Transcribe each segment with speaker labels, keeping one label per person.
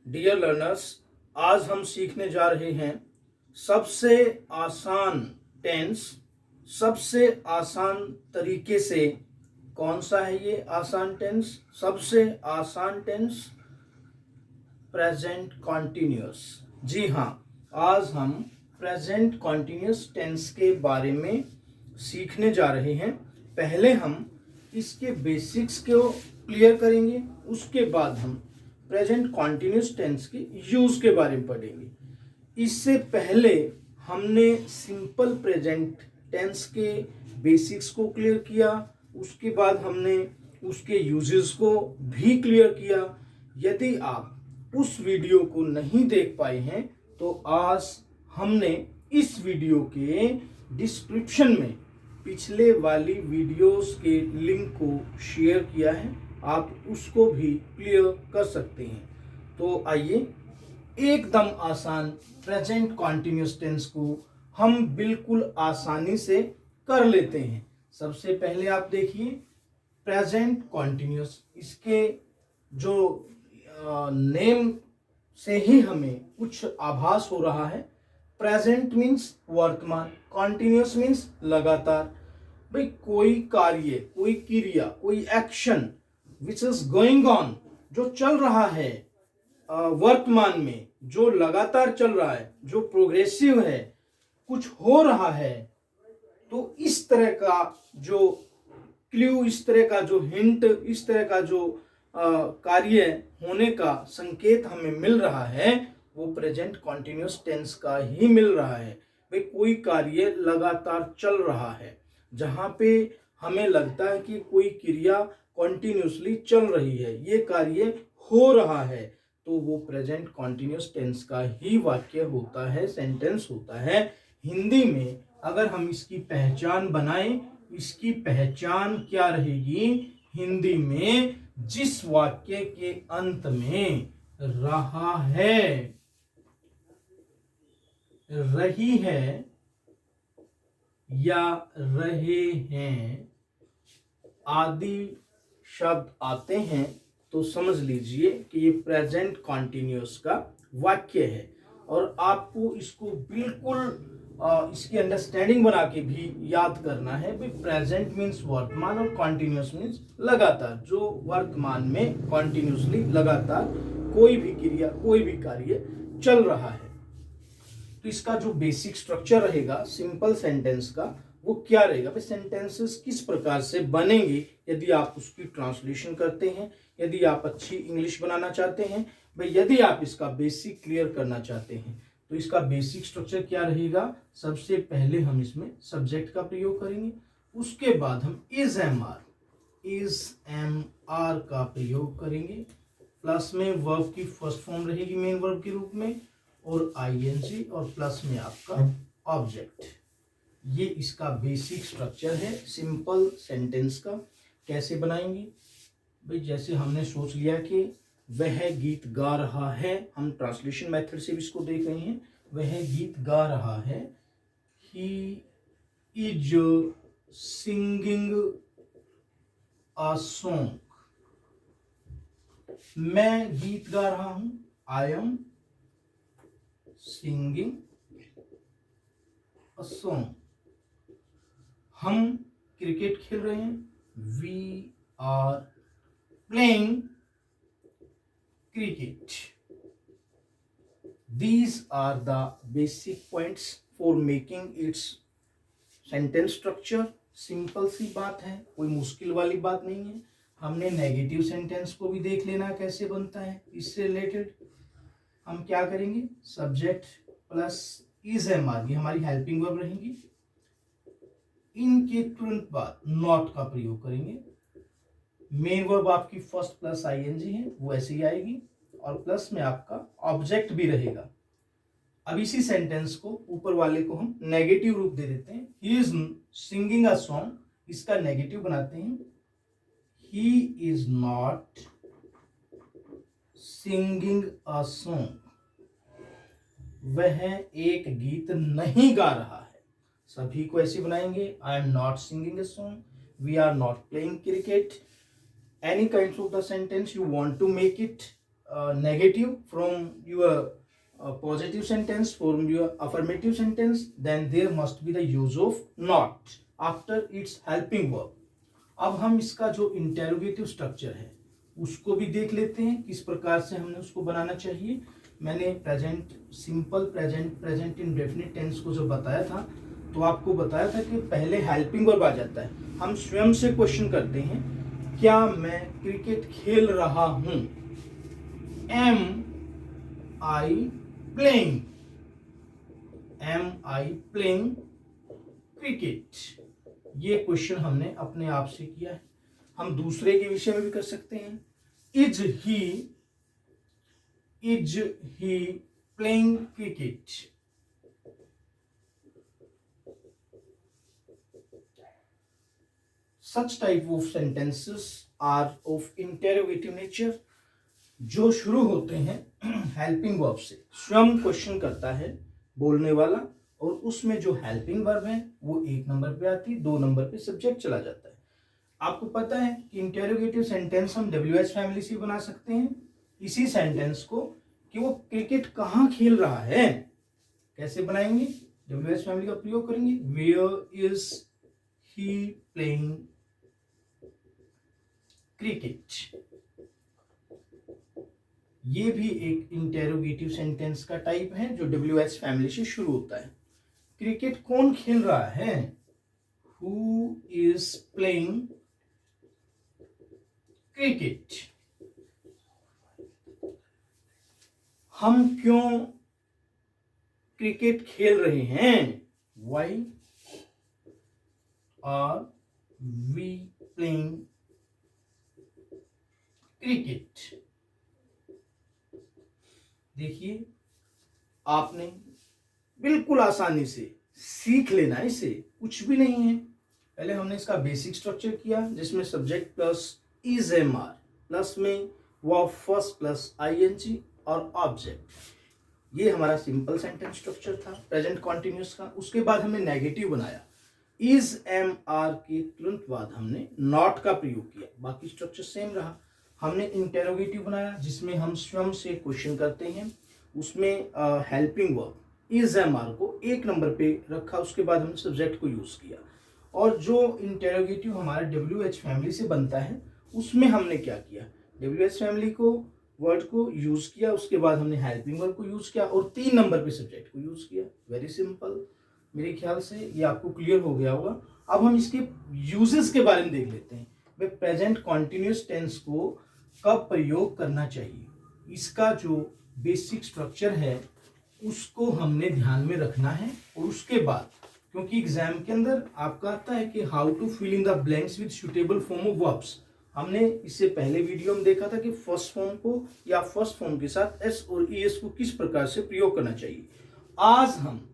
Speaker 1: Dear learners, आज हम सीखने जा रहे हैं सबसे आसान टेंस, सबसे आसान तरीके से। कौन सा है ये आसान टेंस? सबसे आसान टेंस प्रेजेंट कॉन्टिन्यूअस। जी हाँ, आज हम प्रेजेंट कॉन्टिन्यूअस टेंस के बारे में सीखने जा रहे हैं। पहले हम इसके बेसिक्स को क्लियर करेंगे, उसके बाद हम प्रेजेंट कॉन्टिन्यूअस टेंस के यूज के बारे में पढ़ेंगे। इससे पहले हमने सिंपल प्रेजेंट टेंस के बेसिक्स को क्लियर किया, उसके बाद हमने उसके यूजेस को भी क्लियर किया। यदि आप उस वीडियो को नहीं देख पाए हैं तो आज हमने इस वीडियो के डिस्क्रिप्शन में पिछले वाली वीडियोस के लिंक को शेयर किया है, आप उसको भी क्लियर कर सकते हैं। तो आइए एकदम आसान प्रेजेंट कॉन्टिन्यूअस टेंस को हम बिल्कुल आसानी से कर लेते हैं। सबसे पहले आप देखिए प्रेजेंट कॉन्टिन्यूअस, इसके जो नेम से ही हमें कुछ आभास हो रहा है। प्रेजेंट मीन्स वर्तमान, कॉन्टिन्यूअस मीन्स लगातार। भाई कोई कार्य, कोई क्रिया, कोई action which is going on, जो चल रहा है वर्तमान में, जो लगातार चल रहा है, जो प्रोग्रेसिव है, कुछ हो रहा है, तो इस तरह का जो क्ल्यू, इस तरह का जो हिंट, इस तरह का जो कार्य होने का संकेत हमें मिल रहा है, वो प्रेजेंट कॉन्टिन्यूअस टेंस का ही मिल रहा है। भाई कोई कार्य लगातार चल रहा है, जहां पे हमें लगता है कि कोई क्रिया कॉन्टिन्यूसली चल रही है, ये कार्य हो रहा है, तो वो प्रेजेंट कॉन्टिन्यूअस टेंस का ही वाक्य होता है, सेंटेंस होता है। हिंदी में अगर हम इसकी पहचान बनाएं, इसकी पहचान क्या रहेगी हिंदी में? जिस वाक्य के अंत में रहा है, रही है या रहे हैं आदि शब्द आते हैं, तो समझ लीजिए कि ये प्रेजेंट कॉन्टिन्यूअस का वाक्य है। और आपको इसको बिल्कुल इसकी अंडरस्टैंडिंग बना के भी याद करना है। भाई प्रेजेंट मीन्स वर्तमान और कॉन्टिन्यूअस मीन्स लगातार, जो वर्तमान में कॉन्टिन्यूसली लगातार कोई भी क्रिया, कोई भी कार्य चल रहा है। तो इसका जो बेसिक स्ट्रक्चर रहेगा सिंपल सेंटेंस का, वो क्या रहेगा? भाई सेंटेंसेस किस प्रकार से बनेंगे यदि आप उसकी ट्रांसलेशन करते हैं, यदि आप अच्छी इंग्लिश बनाना चाहते हैं, भाई यदि आप इसका बेसिक क्लियर करना चाहते हैं, तो इसका बेसिक स्ट्रक्चर क्या रहेगा? सबसे पहले हम इसमें सब्जेक्ट का प्रयोग करेंगे, उसके बाद हम इज एम आर का प्रयोग करेंगे, प्लस में वर्ब की फर्स्ट फॉर्म रहेगी मेन वर्ब के रूप में, और आईएनजी, और प्लस में आपका ऑब्जेक्ट। ये इसका बेसिक स्ट्रक्चर है सिंपल सेंटेंस का। कैसे बनाएंगे? भाई जैसे हमने सोच लिया कि वह गीत गा रहा है, हम ट्रांसलेशन मेथड से भी इसको देख रहे हैं। वह गीत गा रहा है, he is singing a song. मैं गीत गा रहा हूं, I am singing a song. हम क्रिकेट खेल रहे हैं, we are playing cricket. These are the basic points for making its sentence structure. Simple सी बात है, कोई मुश्किल वाली बात नहीं है। हमने नेगेटिव सेंटेंस को भी देख लेना कैसे बनता है। इससे रिलेटेड हम क्या करेंगे? Subject plus is am are, ये हमारी हेल्पिंग वर्ब रहेंगी। इनके तुरंत बाद नॉट का प्रयोग करेंगे। मेन वर्ब आपकी फर्स्ट प्लस आईएनजी है, वो ऐसे ही आएगी, और प्लस में आपका ऑब्जेक्ट भी रहेगा। अब इसी सेंटेंस को, ऊपर वाले को हम नेगेटिव रूप दे देते हैं। ही इज सिंगिंग अ सॉन्ग, इसका नेगेटिव बनाते हैं, he is not singing a song. वह एक गीत नहीं गा रहा है। सभी को ऐसे बनाएंगे, I am not singing a song, we are not playing cricket. Any kinds of the sentence you want to make it negative from your positive sentence, from your affirmative sentence, then there must be the use of not after its helping verb. अब हम इसका जो interrogative structure है उसको भी देख लेते हैं, किस प्रकार से हमने उसको बनाना चाहिए। मैंने present simple, present indefinite tense को जो बताया था, तो आपको बताया था कि पहले हेल्पिंग वर्ब आ जाता है। हम स्वयं से क्वेश्चन करते हैं, क्या मैं क्रिकेट खेल रहा हूं? Am I playing, am I playing cricket? ये क्वेश्चन हमने अपने आप से किया है। हम दूसरे के विषय में भी कर सकते हैं। Is he playing cricket? Such type of sentences are of interrogative nature, जो शुरू होते हैं हेल्पिंग वर्ब से। स्वयं क्वेश्चन करता है बोलने वाला, और उसमें जो हेल्पिंग वर्ब है वो 1 नंबर पे आती है, 2 नंबर पे सब्जेक्ट चला जाता है। आपको पता है कि इंटेरोगेटिव सेंटेंस हम WH फैमिली से बना सकते हैं इसी सेंटेंस को, कि वो क्रिकेट कहाँ खेल रहा है। कैसे बनाएंगे? WH फैमिली का प्रयोग करेंगे। Where is he playing cricket? ये भी एक इंटेरोगेटिव सेंटेंस का टाइप है जो WH फैमिली से शुरू होता है। क्रिकेट कौन खेल रहा है? Who is playing cricket? हम क्यों क्रिकेट खेल रहे हैं? Why are we playing cricket? देखिए, आपने बिल्कुल आसानी से सीख लेना, इसे कुछ भी नहीं है। पहले हमने इसका बेसिक स्ट्रक्चर किया, जिसमें subject plus is am are, plus में वर्ब फर्स्ट प्लस आईएनजी और ऑब्जेक्ट। ये हमारा सिंपल सेंटेंस स्ट्रक्चर था प्रेजेंट कॉन्टिन्यूस का। उसके बाद हमने नेगेटिव बनाया, इज एम आर के तुरंत बाद हमने नॉट का प्रयोग किया, बाकी स्ट्रक्चर सेम रहा। हमने इंटेरोगेटिव बनाया, जिसमें हम स्वयं से क्वेश्चन करते हैं, उसमें helping verb is am are को 1 नंबर पे रखा, उसके बाद हमने सब्जेक्ट को यूज किया। और जो इंटेरोगेटिव हमारा WH फैमिली से बनता है, उसमें हमने क्या किया? WH फैमिली को वर्ड को यूज किया, उसके बाद हमने हेल्पिंग वर्ब को यूज किया और 3 नंबर पे सब्जेक्ट को यूज किया। Very simple. मेरे ख्याल से ये आपको क्लियर हो गया होगा। अब हम इसके यूजेस के बारे में देख लेते हैं। वे प्रेजेंट कॉन्टिन्यूस टेंस को कब प्रयोग करना चाहिए, इसका जो बेसिक स्ट्रक्चर है उसको हमने ध्यान में रखना है। और उसके बाद, क्योंकि एग्जाम के अंदर आपका आता है कि how to fill in the blanks with suitable form of verbs, हमने इससे पहले वीडियो में देखा था कि फर्स्ट फॉर्म को या फर्स्ट फॉर्म के साथ एस और ईएस को किस प्रकार से प्रयोग करना चाहिए। आज हम,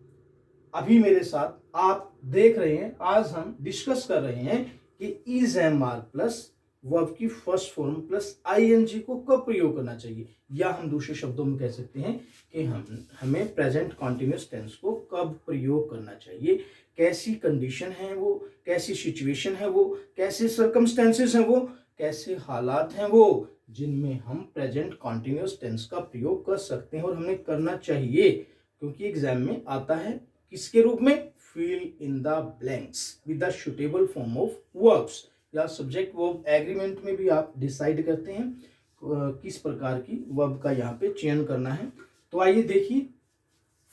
Speaker 1: अभी मेरे साथ आप देख रहे हैं, आज हम डिस्कस कर रहे हैं कि is am are plus verb की फर्स्ट फॉर्म प्लस आईएनजी को कब प्रयोग करना चाहिए, या हम दूसरे शब्दों में कह सकते हैं कि हमें प्रेजेंट कॉन्टिन्यूस टेंस को कब प्रयोग करना चाहिए, कैसी कंडीशन है वो, कैसी सिचुएशन है वो, कैसे सर्कमस्टेंसेस हैं वो, कैसे हालात हैं वो, जिनमें हम प्रेजेंट कॉन्टिन्यूस टेंस का प्रयोग कर सकते हैं और हमें करना चाहिए। क्योंकि एग्जाम में आता है किसके रूप में? Fill in the blanks with the suitable form of verbs, या सब्जेक्ट वर्ब एग्रीमेंट में भी आप डिसाइड करते हैं किस प्रकार की वर्ब का यहाँ पे चयन करना है। तो आइए देखिए,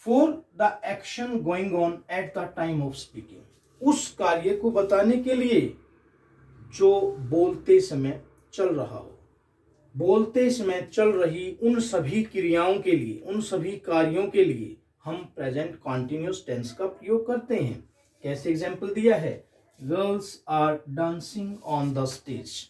Speaker 1: for the action going on at the time of speaking, उस कार्य को बताने के लिए जो बोलते समय चल रहा हो, बोलते समय चल रही उन सभी क्रियाओं के लिए, उन सभी कार्यों के लिए हम प्रेजेंट कॉन्टिन्यूस टेंस का प्रयोग करते हैं। कैसे एग्जाम्पल दिया है? Girls are dancing on the stage,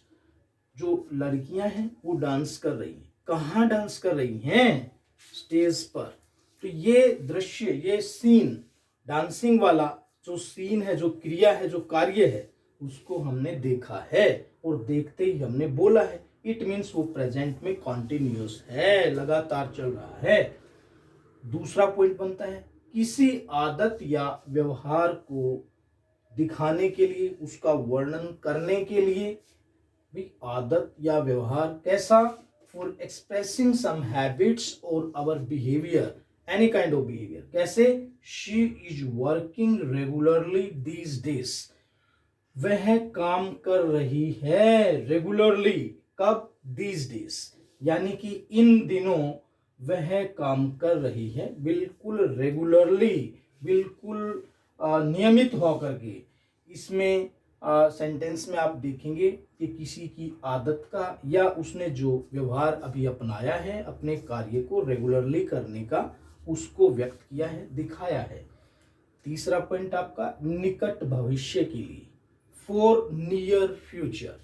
Speaker 1: जो लड़कियां हैं वो डांस कर रही हैं। कहाँ डांस कर रही हैं? स्टेज पर। तो ये दृश्य, ये सीन, डांसिंग वाला जो सीन है, जो क्रिया है, जो कार्य है, उसको हमने देखा है और देखते ही हमने बोला है। इट मीन्स वो प्रेजेंट में कॉन्टिन्यूस है, लगातार चल रहा है। दूसरा पॉइंट बनता है, किसी आदत या व्यवहार को दिखाने के लिए, उसका वर्णन करने के लिए। भी आदत या व्यवहार कैसा? फॉर एक्सप्रेसिंग सम हैबिट्स और our behaviour, any kind of behaviour. कैसे? She is working regularly these days, वह काम कर रही है रेगुलरली। कब? दीज डेज, यानी कि इन दिनों वह काम कर रही है बिल्कुल रेगुलरली, बिल्कुल नियमित होकर के। इसमें सेंटेंस में आप देखेंगे कि किसी की आदत का या उसने जो व्यवहार अभी अपनाया है अपने कार्य को रेगुलरली करने का, उसको व्यक्त किया है, दिखाया है। तीसरा पॉइंट आपका निकट भविष्य के लिए, फॉर नियर फ्यूचर,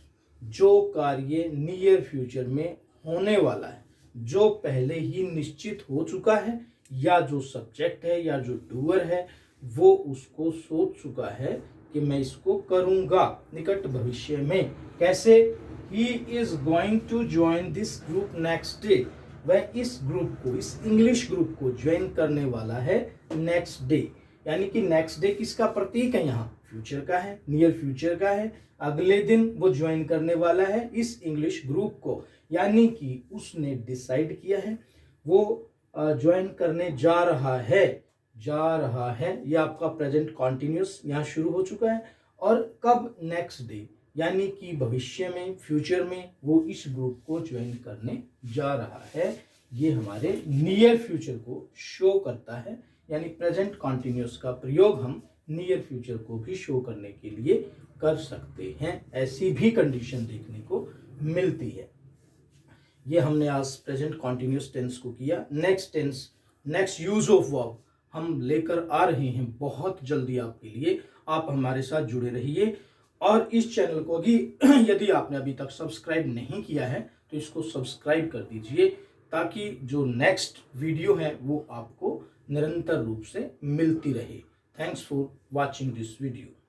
Speaker 1: जो कार्य नियर फ्यूचर में होने वाला है, जो पहले ही निश्चित हो चुका है, या जो सब्जेक्ट है या जो डूअर है वो उसको सोच चुका है कि मैं इसको करूंगा निकट भविष्य में। कैसे? He is going to join this group next day, वह इस ग्रुप को, इस इंग्लिश ग्रुप को ज्वाइन करने वाला है नेक्स्ट डे। यानी कि नेक्स्ट डे किसका प्रतीक है? यहाँ फ्यूचर का है, नियर फ्यूचर का है। अगले दिन वो ज्वाइन करने वाला है इस इंग्लिश ग्रुप को, यानी कि उसने डिसाइड किया है, वो ज्वाइन करने जा रहा है, जा रहा है। ये आपका प्रेजेंट कॉन्टिन्यूस यहाँ शुरू हो चुका है। और कब? नेक्स्ट डे, यानी कि भविष्य में, फ्यूचर में वो इस ग्रुप को ज्वाइन करने जा रहा है। ये हमारे नियर फ्यूचर को शो करता है, यानी प्रेजेंट कॉन्टिन्यूस का प्रयोग हम नियर फ्यूचर को भी शो करने के लिए कर सकते हैं। ऐसी भी कंडीशन देखने को मिलती है। ये हमने आज प्रेजेंट कॉन्टिन्यूस टेंस को किया। Next tense, next use of verb हम लेकर आ रहे हैं बहुत जल्दी आपके लिए। आप हमारे साथ जुड़े रहिए और इस चैनल को भी यदि आपने अभी तक सब्सक्राइब नहीं किया है तो इसको सब्सक्राइब कर दीजिए, ताकि जो नेक्स्ट वीडियो है वो आपको निरंतर रूप से मिलती रहे। Thanks for watching this video.